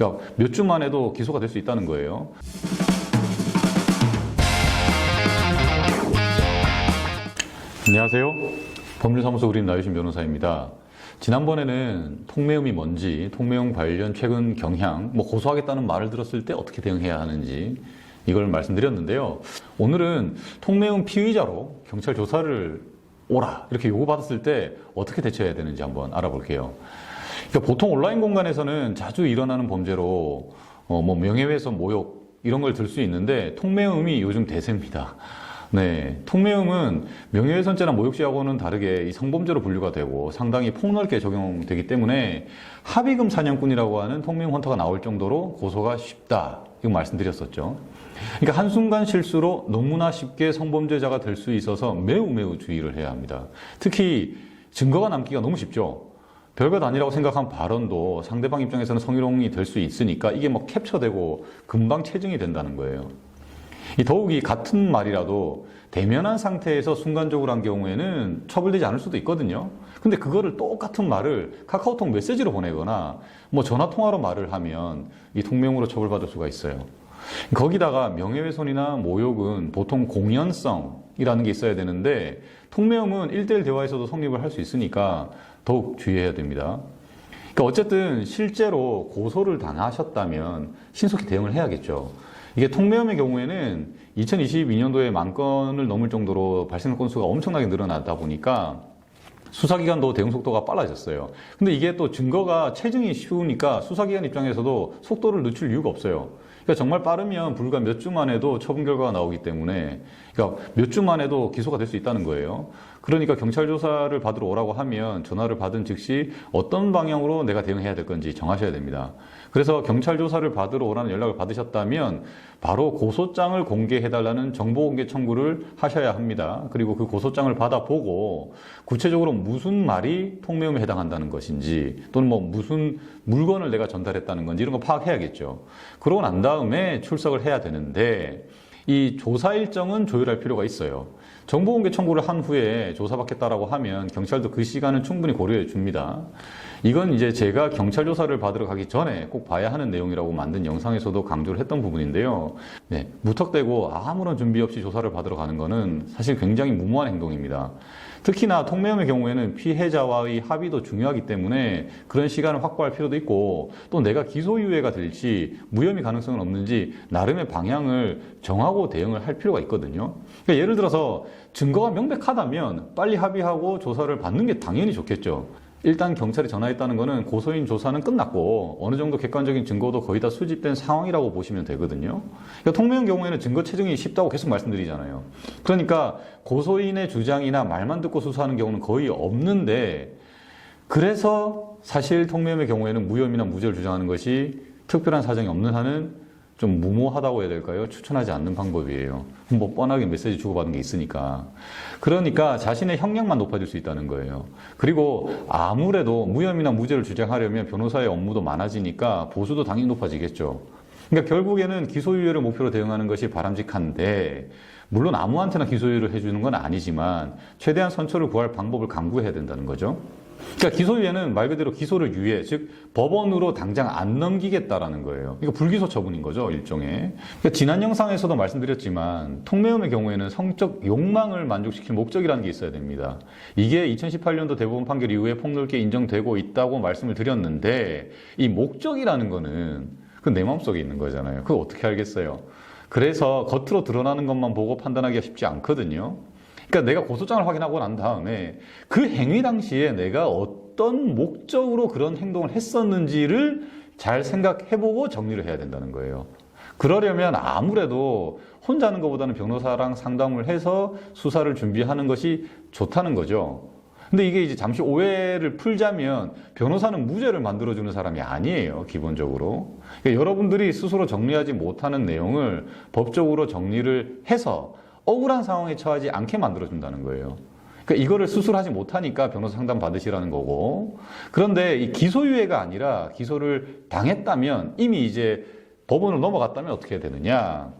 그러니까 몇 주만 해도 기소가 될 수 있다는 거예요. 안녕하세요. 법률사무소 의뢰인 나유신 변호사입니다. 지난번에는 통매음이 뭔지, 통매음 관련 최근 경향, 고소하겠다는 말을 들었을 때 어떻게 대응해야 하는지 이걸 말씀드렸는데요. 오늘은 통매음 피의자로 경찰 조사를 오라 이렇게 요구받았을 때 어떻게 대처해야 되는지 한번 알아볼게요. 그러니까 보통 온라인 공간에서는 자주 일어나는 범죄로 명예훼손, 모욕 이런 걸 들 수 있는데 통매음이 요즘 대세입니다. 네, 통매음은 명예훼손죄나 모욕죄하고는 다르게 이 성범죄로 분류가 되고 상당히 폭넓게 적용되기 때문에 합의금 사냥꾼이라고 하는 통매음 헌터가 나올 정도로 고소가 쉽다. 이거 말씀드렸었죠. 그러니까 한순간 실수로 너무나 쉽게 성범죄자가 될 수 있어서 매우 주의를 해야 합니다. 특히 증거가 남기가 너무 쉽죠. 별것 아니라고 생각한 발언도 상대방 입장에서는 성희롱이 될 수 있으니까 이게 캡처되고 금방 체증이 된다는 거예요. 더욱이 같은 말이라도 대면한 상태에서 순간적으로 한 경우에는 처벌되지 않을 수도 있거든요. 근데 그거를 똑같은 말을 카카오톡 메시지로 보내거나 전화통화로 말을 하면 이 통매음으로 처벌받을 수가 있어요. 거기다가 명예훼손이나 모욕은 보통 공연성이라는 게 있어야 되는데 통매음은 1대1 대화에서도 성립을 할 수 있으니까 더욱 주의해야 됩니다. 그러니까 어쨌든 실제로 고소를 당하셨다면 신속히 대응을 해야겠죠. 이게 통매음의 경우에는 2022년도에 10,000건을 넘을 정도로 발생 건수가 엄청나게 늘어나다 보니까 수사기관도 대응 속도가 빨라졌어요. 근데 이게 또 증거가 체증이 쉬우니까 수사기관 입장에서도 속도를 늦출 이유가 없어요. 그러니까 정말 빠르면 불과 몇 주만 해도 처분 결과가 나오기 때문에 그러니까 몇 주만 해도 기소가 될 수 있다는 거예요. 그러니까 경찰 조사를 받으러 오라고 하면 전화를 받은 즉시 어떤 방향으로 내가 대응해야 될 건지 정하셔야 됩니다. 그래서 경찰 조사를 받으러 오라는 연락을 받으셨다면 바로 고소장을 공개해달라는 정보공개 청구를 하셔야 합니다. 그리고 그 고소장을 받아보고 구체적으로 무슨 말이 통매음에 해당한다는 것인지 또는 무슨 물건을 내가 전달했다는 건지 이런 거 파악해야겠죠. 그러고 난 다음에 출석을 해야 되는데 이 조사 일정은 조율할 필요가 있어요. 정보공개 청구를 한 후에 조사받겠다라고 하면 경찰도 그 시간은 충분히 고려해 줍니다. 이건 이제 제가 경찰 조사를 받으러 가기 전에 꼭 봐야 하는 내용이라고 만든 영상에서도 강조를 했던 부분인데요. 네, 무턱대고 아무런 준비 없이 조사를 받으러 가는 거는 사실 굉장히 무모한 행동입니다. 특히나 통매음의 경우에는 피해자와의 합의도 중요하기 때문에 그런 시간을 확보할 필요도 있고 또 내가 기소유예가 될지 무혐의 가능성은 없는지 나름의 방향을 정하고 대응을 할 필요가 있거든요. 그러니까 예를 들어서 증거가 명백하다면 빨리 합의하고 조사를 받는 게 당연히 좋겠죠. 일단 경찰이 전화했다는 거는 고소인 조사는 끝났고 어느 정도 객관적인 증거도 거의 다 수집된 상황이라고 보시면 되거든요. 그러니까 통매음 경우에는 증거 체증이 쉽다고 계속 말씀드리잖아요. 그러니까 고소인의 주장이나 말만 듣고 수사하는 경우는 거의 없는데 그래서 사실 통매음의 경우에는 무혐의나 무죄를 주장하는 것이 특별한 사정이 없는 한은 좀 무모하다고 해야 될까요? 추천하지 않는 방법이에요. 뻔하게 메시지 주고받은 게 있으니까. 그러니까 자신의 형량만 높아질 수 있다는 거예요. 그리고 아무래도 무혐의나 무죄를 주장하려면 변호사의 업무도 많아지니까 보수도 당연히 높아지겠죠. 그러니까 결국에는 기소유예를 목표로 대응하는 것이 바람직한데 물론 아무한테나 기소유예를 해주는 건 아니지만 최대한 선처를 구할 방법을 강구해야 된다는 거죠. 그러니까 기소유예는 말 그대로 기소를 유예, 즉 법원으로 당장 안 넘기겠다라는 거예요. 이거 불기소 처분인 거죠, 일종의. 그러니까 지난 영상에서도 말씀드렸지만 통매음의 경우에는 성적 욕망을 만족시킬 목적이라는 게 있어야 됩니다. 이게 2018년도 대법원 판결 이후에 폭넓게 인정되고 있다고 말씀을 드렸는데 이 목적이라는 거는 그건 내 마음속에 있는 거잖아요. 그거 어떻게 알겠어요? 그래서 겉으로 드러나는 것만 보고 판단하기가 쉽지 않거든요. 그러니까 내가 고소장을 확인하고 난 다음에 그 행위 당시에 내가 어떤 목적으로 그런 행동을 했었는지를 잘 생각해보고 정리를 해야 된다는 거예요. 그러려면 아무래도 혼자 하는 것보다는 변호사랑 상담을 해서 수사를 준비하는 것이 좋다는 거죠. 근데 이게 이제 잠시 오해를 풀자면 변호사는 무죄를 만들어주는 사람이 아니에요, 기본적으로. 그러니까 여러분들이 스스로 정리하지 못하는 내용을 법적으로 정리를 해서 억울한 상황에 처하지 않게 만들어준다는 거예요. 그러니까 이거를 스스로 하지 못하니까 변호사 상담 받으시라는 거고. 그런데 이 기소유예가 아니라 기소를 당했다면 이미 이제 법원으로 넘어갔다면 어떻게 해야 되느냐.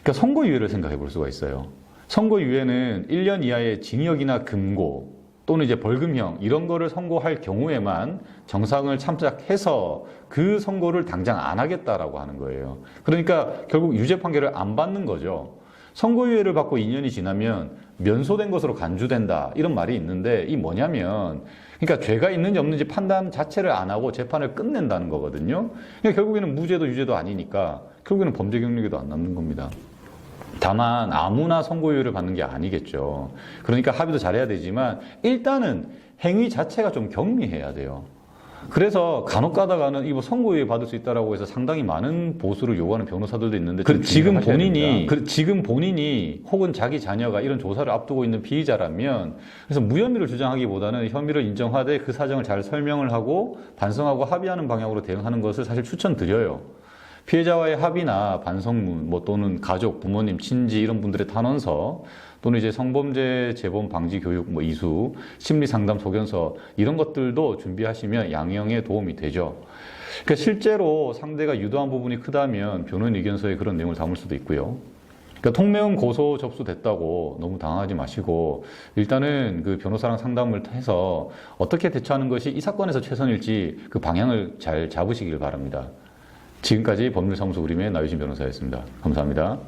그러니까 선고유예를 생각해 볼 수가 있어요. 선고유예는 1년 이하의 징역이나 금고 또는 이제 벌금형 이런 거를 선고할 경우에만 정상을 참작해서 그 선고를 당장 안 하겠다라고 하는 거예요. 그러니까 결국 유죄 판결을 안 받는 거죠. 선고유예를 받고 2년이 지나면 면소된 것으로 간주된다 이런 말이 있는데 이 뭐냐면 그러니까 죄가 있는지 없는지 판단 자체를 안 하고 재판을 끝낸다는 거거든요. 그러니까 결국에는 무죄도 유죄도 아니니까 결국에는 범죄 경력에도 안 남는 겁니다. 다만 아무나 선고유예를 받는 게 아니겠죠. 그러니까 합의도 잘해야 되지만 일단은 행위 자체가 좀 경미해야 돼요. 그래서 간혹 가다가는 이거 선고유예 받을 수 있다라고 해서 상당히 많은 보수를 요구하는 변호사들도 있는데 지금 본인이 혹은 자기 자녀가 이런 조사를 앞두고 있는 피의자라면 그래서 무혐의를 주장하기보다는 혐의를 인정하되 그 사정을 잘 설명을 하고 반성하고 합의하는 방향으로 대응하는 것을 사실 추천드려요. 피해자와의 합의나 반성문 또는 가족, 부모님, 친지 이런 분들의 탄원서 또는 이제 성범죄 재범 방지 교육 이수, 심리 상담 소견서 이런 것들도 준비하시면 양형에 도움이 되죠. 그러니까 실제로 상대가 유도한 부분이 크다면 변호인 의견서에 그런 내용을 담을 수도 있고요. 그러니까 통매음 고소 접수됐다고 너무 당황하지 마시고 일단은 그 변호사랑 상담을 해서 어떻게 대처하는 것이 이 사건에서 최선일지 그 방향을 잘 잡으시길 바랍니다. 지금까지 법률사무소 우림의 나유진 변호사였습니다. 감사합니다.